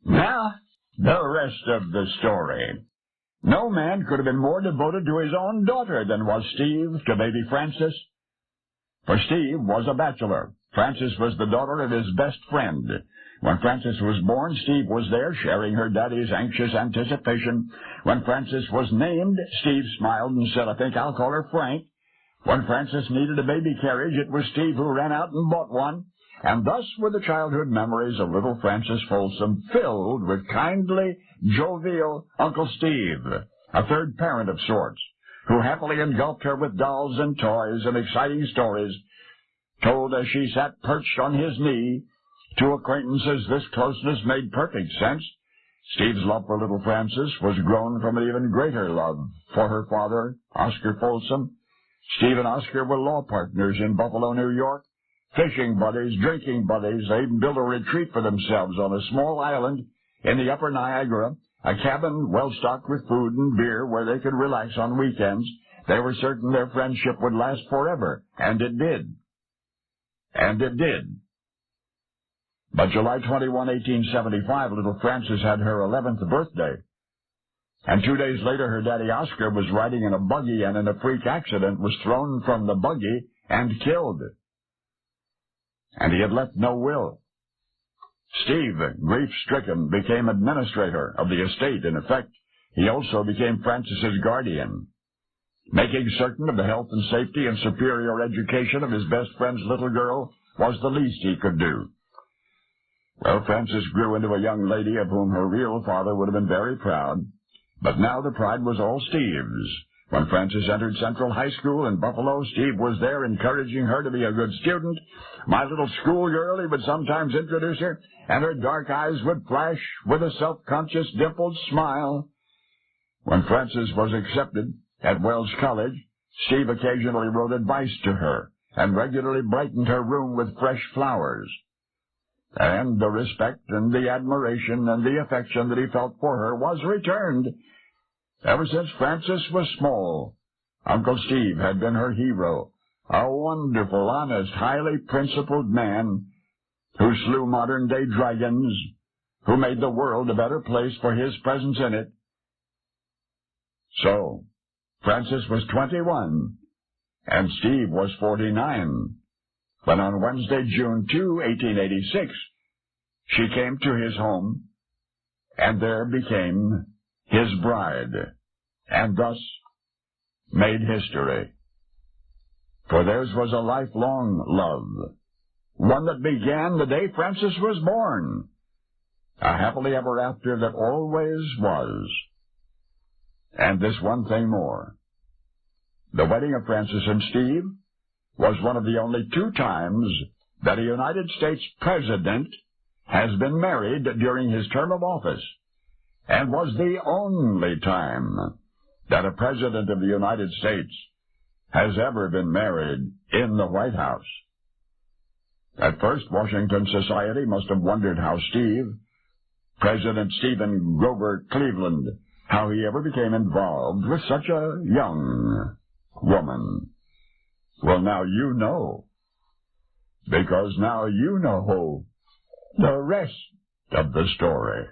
Now, the rest of the story. No man could have been more devoted to his own daughter than was Steve to baby Frances. For Steve was a bachelor. Frances was the daughter of his best friend. When Frances was born, Steve was there, sharing her daddy's anxious anticipation. When Frances was named, Steve smiled and said, "I think I'll call her Frank." When Frances needed a baby carriage, it was Steve who ran out and bought one. And thus were the childhood memories of little Frances Folsom filled with kindly, jovial Uncle Steve, a third parent of sorts, who happily engulfed her with dolls and toys and exciting stories, told as she sat perched on his knee. To acquaintances, this closeness made perfect sense. Steve's love for little Frances was grown from an even greater love for her father, Oscar Folsom. Steve and Oscar were law partners in Buffalo, New York, fishing buddies, drinking buddies. They even built a retreat for themselves on a small island in the upper Niagara, a cabin well stocked with food and beer where they could relax on weekends. They were certain their friendship would last forever, and it did. And it did. But July 21, 1875, little Frances had her 11th birthday. And 2 days later, her daddy Oscar was riding in a buggy and in a freak accident was thrown from the buggy and killed. And he had left no will. Steve, grief-stricken, became administrator of the estate. In effect, he also became Frances's guardian. Making certain of the health and safety and superior education of his best friend's little girl was the least he could do. Well, Frances grew into a young lady of whom her real father would have been very proud. But now the pride was all Steve's. When Frances entered Central High School in Buffalo, Steve was there encouraging her to be a good student. "My little schoolgirl," he would sometimes introduce her, and her dark eyes would flash with a self-conscious, dimpled smile. When Frances was accepted at Wells College, Steve occasionally wrote advice to her and regularly brightened her room with fresh flowers. And the respect and the admiration and the affection that he felt for her was returned. Ever since Frances was small, Uncle Steve had been her hero, a wonderful, honest, highly principled man who slew modern-day dragons, who made the world a better place for his presence in it. So, Frances was 21, and Steve was 49, when on Wednesday, June 2, 1886, she came to his home, and there became his bride, and thus made history. For theirs was a lifelong love, one that began the day Frances was born, a happily ever after that always was. And this one thing more. The wedding of Frances and Steve was one of the only 2 times that a United States president has been married during his term of office, and was the only time that a president of the United States has ever been married in the White House. At first, Washington society must have wondered how President Stephen Grover Cleveland, how he ever became involved with such a young woman. Well, now you know, because now you know the rest of the story.